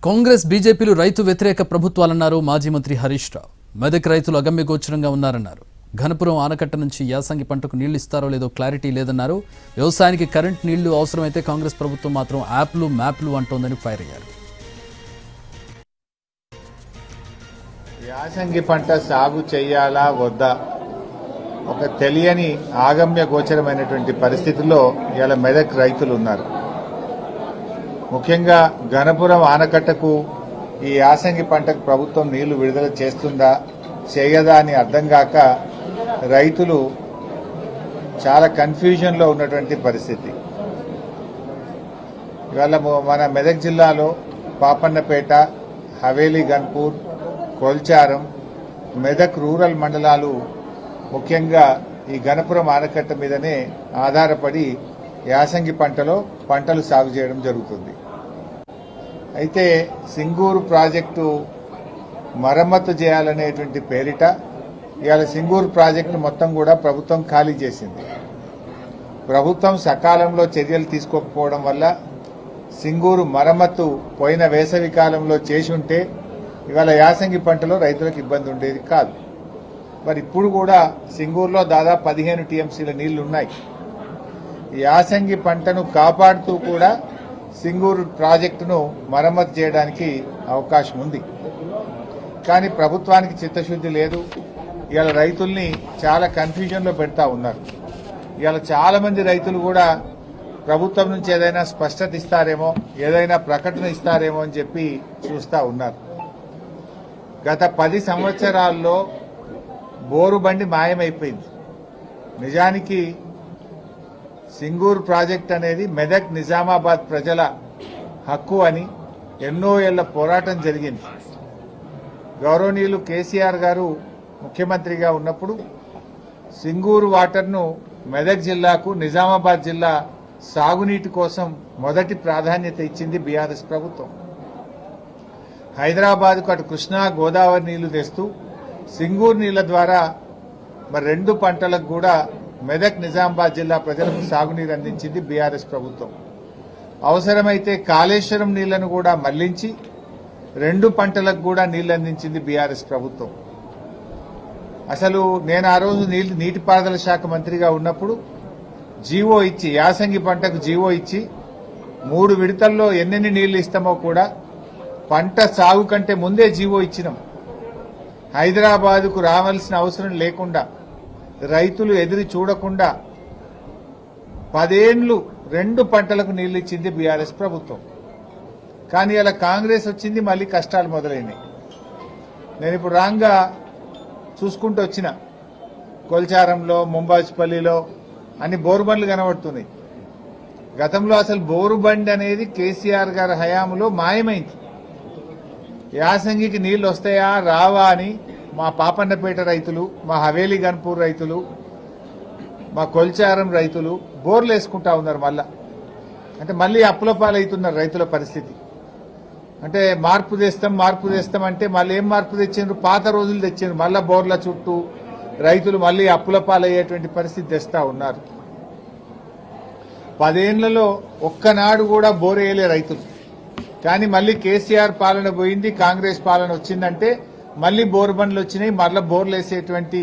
కాంగ్రెస్ బీజేపీలు రైతు వ్యతిరేక ప్రభుత్వాలన్నారు మాజీ మంత్రి హరీష్ రావు. మెదక్ రైతులు అగమ్యగోచరంగా ఉన్నారన్నారు. ఘనపురం ఆనకట్ట నుంచి యాసంగి పంటకు నీళ్లు ఇస్తారో లేదో క్లారిటీ లేదన్నారు. వ్యవసాయానికి కరెంట్ నీళ్లు అవసరమైతే కాంగ్రెస్ ప్రభుత్వం మాత్రం యాప్లు మ్యాప్లు అంటోందని ఫైర్ అయ్యారు. యాసంగి పంట సాగు చేయాలా వద్దా ఒక తెలియని ఆగమ్య గోచరమైనటువంటి పరిస్థితుల్లో ఇలా మెదక్ రైతులు ఉన్నారు. ముఖ్యంగా ఘనపురం ఆనకట్టకు ఈ యాసంగి పంటకు ప్రభుత్వం నీళ్లు విడుదల చేస్తుందా చేయదా అని అర్థం కాక రైతులు చాలా కన్ఫ్యూజన్లో ఉన్నటువంటి పరిస్థితి. ఇవాళ మన మెదక్ జిల్లాలో పాపన్నపేట, హవేలీ గన్పూర్, కొల్చారం, మెదక్ రూరల్ మండలాలు ముఖ్యంగా ఈ ఘనపురం ఆనకట్ట మీదనే ఆధారపడి యాసంగి పంటలు సాగు చేయడం జరుగుతుంది. అయితే సింగూరు ప్రాజెక్టు మరమ్మతు చేయాలనేటువంటి పేరిట ఇవాళ సింగూరు ప్రాజెక్టు మొత్తం కూడా ప్రభుత్వం ఖాళీ చేసింది. ప్రభుత్వం సకాలంలో చర్యలు తీసుకోకపోవడం వల్ల సింగూరు మరమ్మతు పోయిన వేసవి కాలంలో చేసి ఉంటే ఇవాళ యాసంగి పంటలో రైతులకు ఇబ్బంది ఉండేది కాదు. మరి ఇప్పుడు కూడా సింగూరులో దాదాపు 15 టీఎంసీల నీళ్లున్నాయి. యాసంగి పంటను కాపాడుతూ కూడా సింగూరు ప్రాజెక్టును మరమ్మతు చేయడానికి అవకాశం ఉంది. కానీ ప్రభుత్వానికి చిత్తశుద్ధి లేదు. ఇవాళ రైతుల్ని చాలా కన్ఫ్యూజన్లో పెడతా ఉన్నారు. ఇవాళ చాలా మంది రైతులు కూడా ప్రభుత్వం నుంచి ఏదైనా స్పష్టత ఇస్తారేమో, ఏదైనా ప్రకటన ఇస్తారేమో అని చెప్పి చూస్తా ఉన్నారు. గత 10 సంవత్సరాల్లో బోరు బండి మాయమైపోయింది. నిజానికి సింగూరు ప్రాజెక్ట్ అనేది మెదక్ నిజామాబాద్ ప్రజల హక్కు అని ఎన్నో ఏళ్ల పోరాటం జరిగింది. గౌరవనీయులు కేసీఆర్ గారు ముఖ్యమంత్రిగా ఉన్నప్పుడు సింగూరు వాటర్ను మెదక్ జిల్లాకు, నిజామాబాద్ జిల్లా సాగునీటి కోసం మొదటి ప్రాధాన్యత ఇచ్చింది బీఆర్ఎస్ ప్రభుత్వం. హైదరాబాద్కు అటు కృష్ణా గోదావరి నీళ్లు తెస్తూ సింగూరు నీళ్ల ద్వారా మరి 2 పంటలకు కూడా మెదక్ నిజామాబాద్ జిల్లా ప్రజలకు సాగునీరు అందించింది బీఆర్ఎస్ ప్రభుత్వం. అవసరమైతే కాళేశ్వరం నీళ్లను కూడా మళ్లించి 2 పంటలకు కూడా నీళ్లు అందించింది బీఆర్ఎస్ ప్రభుత్వం. అసలు నేను ఆ రోజు నీటిపారుదల శాఖ మంత్రిగా ఉన్నప్పుడు జీవో ఇచ్చి, యాసంగి పంటకు జీవో ఇచ్చి 3 విడతల్లో ఎన్నెన్ని నీళ్లు ఇస్తామో కూడా పంట సాగు కంటే ముందే జీవో ఇచ్చినాం. హైదరాబాద్కు రావాల్సిన అవసరం లేకుండా, రైతులు ఎదురు చూడకుండా 10 ఏళ్లు 2 పంటలకు నీళ్లు ఇచ్చింది బీఆర్ఎస్ ప్రభుత్వం. కానీ ఇలా కాంగ్రెస్ వచ్చింది, మళ్లీ కష్టాలు మొదలైనాయి. నేను ఇప్పుడు రాంగా చూసుకుంటూ వచ్చిన కొల్చారంలో, ముంబాజ్పల్లిలో అన్ని బోరుబండ్లు కనబడుతున్నాయి. గతంలో అసలు బోరుబండి అనేది కేసీఆర్ గారి హయాంలో మాయమైంది. యాసంగికి నీళ్లు వస్తాయా రావా అని మా పాపన్నపేట రైతులు, మా హవేలీ గన్పూర్ రైతులు, మా కొల్చారం రైతులు బోర్లు వేసుకుంటా ఉన్నారు. అంటే మళ్ళీ అప్పుల పాలవుతున్నారు రైతుల పరిస్థితి. అంటే మార్పు తెస్తాం అంటే మళ్ళీ ఏం మార్పు తెచ్చిండ్రు? పాత రోజులు తెచ్చిండ్రు. మళ్ళా బోర్ల చుట్టూ రైతులు మళ్ళీ అప్పుల పాలయ్యేటువంటి పరిస్థితి తెస్తా ఉన్నారు. 10 ఏళ్లలో ఒక్కనాడు కూడా బోర్ వేయలే రైతులు. కానీ మళ్ళీ కేసీఆర్ పాలన పోయింది, కాంగ్రెస్ పాలన వచ్చిందంటే మళ్లీ బోరు బండ్లు వచ్చినాయి, మళ్ళీ బోర్లు వేసేటువంటి